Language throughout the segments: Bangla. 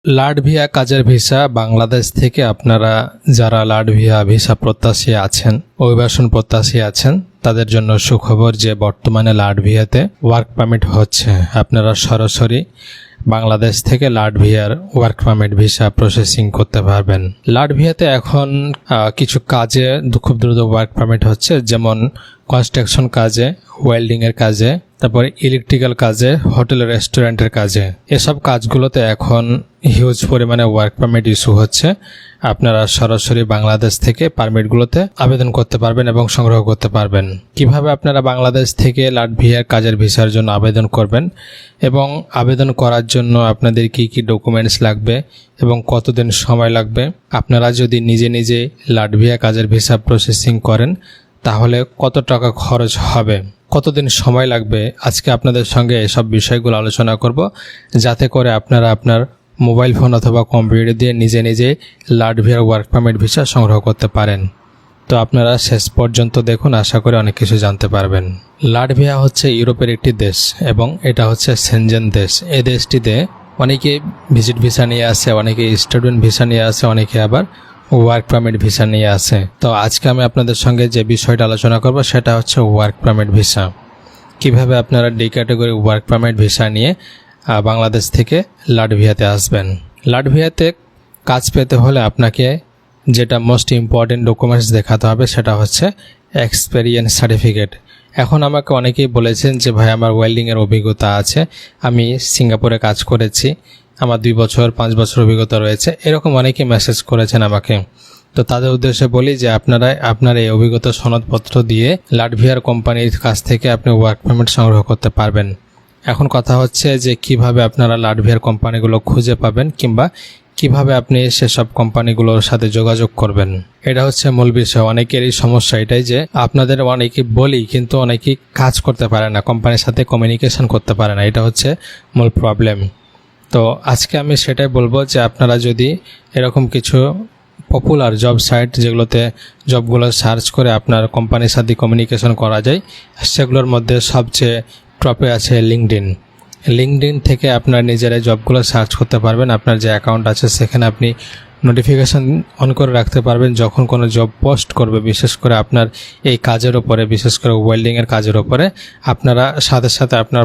লাটভিয়া কাজের ভিসা বাংলাদেশ থেকে আপনারা যারা লাটভিয়া ভিসা প্রত্যাশী আছেন, অভিবাসন প্রত্যাশী আছেন, তাদের জন্য সুখবর যে বর্তমানে লাটভিয়াতে ওয়ার্ক পারমিট হচ্ছে। আপনারা সরাসরি বাংলাদেশ থেকে লাটভিয়ার ওয়ার্ক পারমিট ভিসা প্রসেসিং করতে পারবেন। লাটভিয়াতে এখন কিছু কাজে খুব দ্রুত ওয়ার্ক পারমিট হচ্ছে, যেমন কনস্ট্রাকশন কাজে, ওয়েল্ডিংয়ের কাজে, তারপরে ইলেকট্রিক্যাল কাজে, হোটেল রেস্টুরেন্টের কাজে। এসব কাজগুলোতে এখন হিউজ পরিমাণে ওয়ার্ক পারমিট ইস্যু হচ্ছে। আপনারা সরাসরি বাংলাদেশ থেকে পারমিটগুলোতে আবেদন করতে পারবেন এবং সংগ্রহ করতে পারবেন। কিভাবে আপনারা বাংলাদেশ থেকে লাটভিয়ার কাজের ভিসার জন্য আবেদন করবেন এবং আবেদন করার জন্য আপনাদের কি কি ডকুমেন্টস লাগবে এবং কতদিন সময় লাগবে। আপনারা যদি নিজে নিজে লাটভিয়া কাজের ভিসা প্রসেসিং করেন তাহলে কত টাকা খরচ হবে, কতদিন সময় লাগবে, আজকে আপনাদের সঙ্গে এসব বিষয়গুলো আলোচনা করব, যাতে করে আপনারা আপনার মোবাইল ফোন অথবা কম্পিউটার দিয়ে নিজে নিজে লাটভিয়ার ওয়ার্ক পারমিট ভিসা সংগ্রহ করতে পারেন। তো আপনারা শেষ পর্যন্ত দেখুন, আশা করি অনেক কিছু জানতে পারবেন। লাটভিয়া হচ্ছে ইউরোপের একটি দেশ এবং এটা হচ্ছে সেনজেন দেশ। এই দেশটিতে অনেকে ভিজিট ভিসা নিয়ে আসে, অনেকে স্টুডেন্ট ভিসা নিয়ে আসে, অনেকে আবার ওয়ার্ক পারমিট ভিসা নিয়ে আসে। তো আজকে আমি আপনাদের সঙ্গে যে বিষয়টা আলোচনা করব সেটা হচ্ছে ওয়ার্ক পারমিট ভিসা। কিভাবে আপনারা D category work permit visa নিয়ে বাংলাদেশ থেকে লাটভিয়াতে আসবেন। লাটভিয়াতে কাজ পেতে হলে আপনাকে যেটা মোস্ট ইম্পর্টেন্ট ডকুমেন্টস দেখাতে হবে সেটা হচ্ছে এক্সপেরিয়েন্স সার্টিফিকেট। এখন আমাকে অনেকেই বলেছেন যে ভাই আমার ওয়েল্ডিংয়ের অভিজ্ঞতা আছে, আমি সিঙ্গাপুরে কাজ করেছি, আমার 2 বছর 5 বছর অভিজ্ঞতা রয়েছে, এরকম অনেকে মেসেজ করেছেন আমাকে। তো তাদের উদ্দেশ্যে বলি যে আপনারা আপনার এই অভিজ্ঞতা সনদপত্র দিয়ে লাটভিয়ার কোম্পানির কাছ থেকে আপনি ওয়ার্ক পারমিট সংগ্রহ করতে পারবেন। এখন কথা হচ্ছে যে কিভাবে আপনারা লাটভিয়ার কোম্পানিগুলো খুঁজে পাবেন কিংবা কিভাবে আপনি সেসব কোম্পানিগুলোর সাথে যোগাযোগ করবেন। এটা হচ্ছে মূল বিষয়। অনেকেরই সমস্যা এটাই যে আপনাদের অনেকে বলি কিন্তু অনেকেই কাজ করতে পারে না, কোম্পানির সাথে কমিউনিকেশন করতে পারে না, এটা হচ্ছে মূল প্রবলেম। তো আজকে আমি সেটাই বলবো যে আপনারা যদি এরকম কিছু পপুলার জব সাইট যেগুলোতে জবগুলো সার্চ করে আপনার কোম্পানির সাথে কমিউনিকেশন করা যায়, সেগুলোর মধ্যে সবচেয়ে টপে আছে লিঙ্কডইন থেকে আপনার নিজেরাই জবগুলো সার্চ করতে পারবেন। আপনার যে অ্যাকাউন্ট আছে সেখানে আপনি নোটিফিকেশান অন করে রাখতে পারবেন। যখন কোনো জব পোস্ট করবে, বিশেষ করে আপনার এই কাজের ওপরে, বিশেষ করে ওয়েল্ডিংয়ের কাজের ওপরে, আপনারা সাথে সাথে আপনার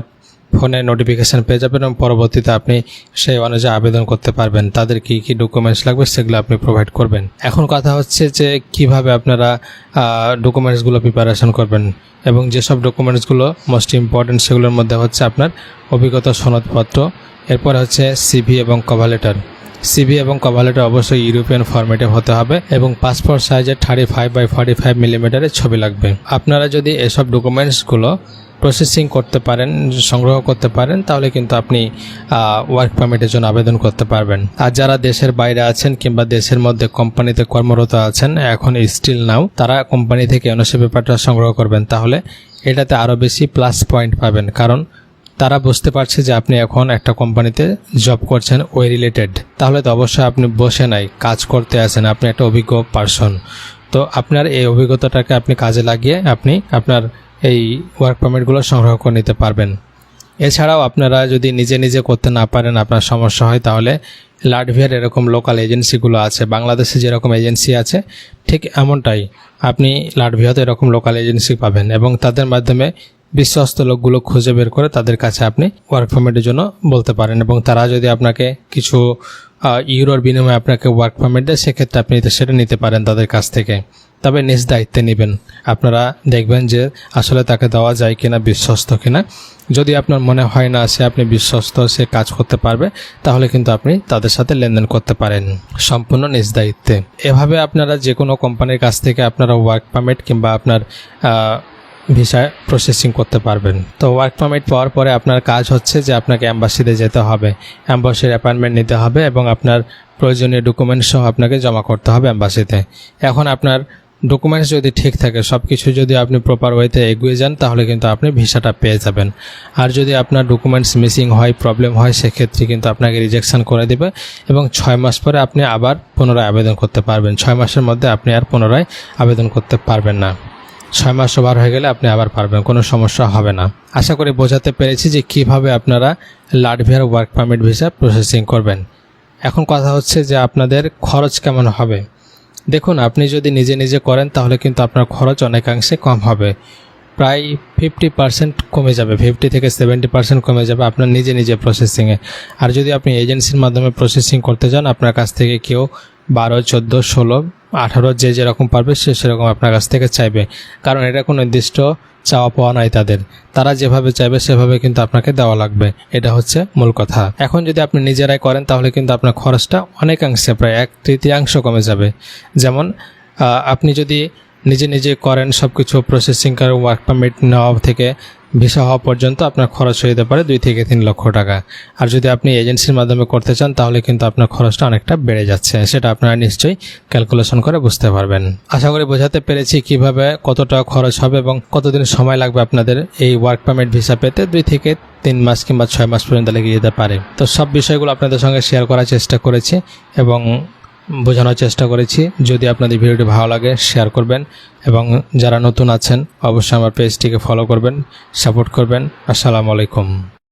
ফোনে নোটিফিকেশান পেয়ে যাবেন এবং পরবর্তীতে আপনি সেই অনুযায়ী আবেদন করতে পারবেন। তাদের কি কি ডকুমেন্টস লাগবে সেগুলো আপনি প্রোভাইড করবেন। এখন কথা হচ্ছে যে কিভাবে আপনারা ডকুমেন্টসগুলো প্রিপারেশন করবেন এবং যেসব ডকুমেন্টসগুলো মোস্ট ইম্পর্টেন্ট সেগুলোর মধ্যে হচ্ছে আপনার অভিজ্ঞতা সনদপত্র, এরপর হচ্ছে সিভি এবং কভার লেটার। সিভি এবং কভার লেটার অবশ্যই ইউরোপিয়ান ফরম্যাটে হতে হবে এবং পাসপোর্ট সাইজের 35x45 মিলিমিটারের ছবি লাগবে। আপনারা যদি এসব ডকুমেন্টসগুলো প্রসেসিং করতে পারেন, সংগ্রহ করতে পারেন, তাহলে কিন্তু আপনি ওয়ার্ক পারমিটের জন্য আবেদন করতে পারবেন। আর যারা দেশের বাইরে আছেন কিংবা দেশের মধ্যে কোম্পানিতে কর্মরত আছেন, এখন স্টিল নাও, তারা কোম্পানি থেকে এনওসি পেপারটা সংগ্রহ করবেন। তাহলে এটাতে আরও বেশি প্লাস পয়েন্ট পাবেন, কারণ তারা বুঝতে পারছে যে আপনি এখন একটা কোম্পানিতে জব করছেন ওই রিলেটেড। তাহলে তো অবশ্যই আপনি বসে নাই, কাজ করতে আছেন, আপনি একটা অভিজ্ঞ পারসন। তো আপনার এই অভিজ্ঞতাটাকে আপনি কাজে লাগিয়ে আপনি আপনার এই ওয়ার্ক পারমিটগুলো সংগ্রহ করে নিতে পারবেন। এছাড়াও আপনারা যদি নিজে নিজে করতে না পারেন, আপনার সমস্যা হয়, তাহলে লাটভিয়ার এরকম লোকাল এজেন্সিগুলো আছে। বাংলাদেশে যেরকম এজেন্সি আছে ঠিক এমনটাই আপনি লাটভিয়াতে এরকম লোকাল এজেন্সি পাবেন এবং তাদের মাধ্যমে বিশ্বস্ত লোকগুলো খুঁজে বের করে তাদের কাছে আপনি ওয়ার্ক পারমিটের জন্য বলতে পারেন এবং তারা যদি আপনাকে কিছু ইউরোর বিনিময়ে আপনাকে ওয়ার্ক পারমিট দেয়, সেক্ষেত্রে আপনি সেটা নিতে পারেন তাদের কাছ থেকে। তবে নিজ দায়িত্বে নেবেন। আপনারা দেখবেন যে আসলে তাকে দেওয়া যায় কিনা, বিশ্বস্ত কিনা। যদি আপনার মনে হয় না সে আপনি বিশ্বস্ত, সে কাজ করতে পারবে, তাহলে কিন্তু আপনি তাদের সাথে লেনদেন করতে পারেন সম্পূর্ণ নিজ দায়িত্বে। এভাবে আপনারা যে কোনো কোম্পানির কাছ থেকে আপনারা ওয়ার্ক পারমিট কিংবা আপনার ভিসা প্রসেসিং করতে পারবেন। তো ওয়ার্ক পারমিট পাওয়ার পরে আপনার কাজ হচ্ছে যে আপনাকে অ্যাম্বাসিতে যেতে হবে, অ্যাম্বাসির অ্যাপয়েন্টমেন্ট নিতে হবে এবং আপনার প্রয়োজনীয় ডকুমেন্টস সহ আপনাকে জমা করতে হবে অ্যাম্বাসিতে। এখন আপনার ডকুমেন্টস যদি ঠিক থাকে, সব কিছু যদি আপনি প্রপার ওয়েতে এগিয়ে যান, তাহলে কিন্তু আপনি ভিসাটা পেয়ে যাবেন। আর যদি আপনার ডকুমেন্টস মিসিং হয়, প্রবলেম হয়, সেক্ষেত্রে কিন্তু আপনাকে রিজেকশন করে দেবে এবং 6 মাস পরে আপনি আবার পুনরায় আবেদন করতে পারবেন। 6 মাসের মধ্যে আপনি আর পুনরায় আবেদন করতে পারবেন না। 6 মাস ওভার হয়ে গেলে আপনি আবার পারবেন, কোনো সমস্যা হবে না। আশা করি বোঝাতে পেরেছি যে কিভাবে আপনারা লাটভিয়ার ওয়ার্ক পারমিট ভিসা প্রসেসিং করবেন। এখন কথা হচ্ছে যে আপনাদের খরচ কেমন হবে। দেখুন, আপনি যদি নিজে নিজে করেন তাহলে কিন্তু আপনার খরচ অনেকাংশে কম হবে, প্রায় 50% কমে যাবে, 50 থেকে 70% কমে যাবে আপনার নিজে নিজে প্রসেসিংয়ে। আর যদি আপনি এজেন্সির মাধ্যমে প্রসেসিং করতে যান, আপনার কাছ থেকে কেউ 12, 14, 16, 18 যে যেরকম পারবে সে সেরকম আপনার কাছ থেকে চাইবে, কারণ এটা কোনো নির্দিষ্ট চাওয়া পাওয়া নাই তাদের, তারা যেভাবে চাইবে সেভাবে কিন্তু আপনাকে দেওয়া লাগবে, এটা হচ্ছে মূল কথা। এখন যদি আপনি নিজেরাই করেন তাহলে কিন্তু আপনার খরচটা অনেকাংশে প্রায় 1/3 কমে যাবে। যেমন আপনি যদি নিজে নিজে করেন, সব কিছু প্রসেসিং করে ওয়ার্ক পারমিট নেওয়া থেকে ভিসা হওয়া পর্যন্ত আপনার খরচ হয়ে যেতে পারে 2 থেকে 3 লক্ষ টাকা। আর যদি আপনি এজেন্সির মাধ্যমে করতে চান তাহলে কিন্তু আপনার খরচটা অনেকটা বেড়ে যাচ্ছে, সেটা আপনারা নিশ্চয়ই ক্যালকুলেশন করে বুঝতে পারবেন। আশা করি বোঝাতে পেরেছি কিভাবে কতটা খরচ হবে এবং কতদিন সময় লাগবে আপনাদের এই ওয়ার্ক পারমিট ভিসা পেতে। 2 থেকে 3 মাস কিংবা 6 মাস পর্যন্ত লেগে যেতে পারে। তো সব বিষয়গুলো আপনাদের সঙ্গে শেয়ার করার চেষ্টা করেছি এবং বোঝানোর চেষ্টা করেছি। যদি আপনাদের ভিডিওটি ভালো লাগে শেয়ার করবেন এবং যারা নতুন আছেন অবশ্যই আমার পেজটিকে ফলো করবেন, সাপোর্ট করবেন। আসসালামু আলাইকুম।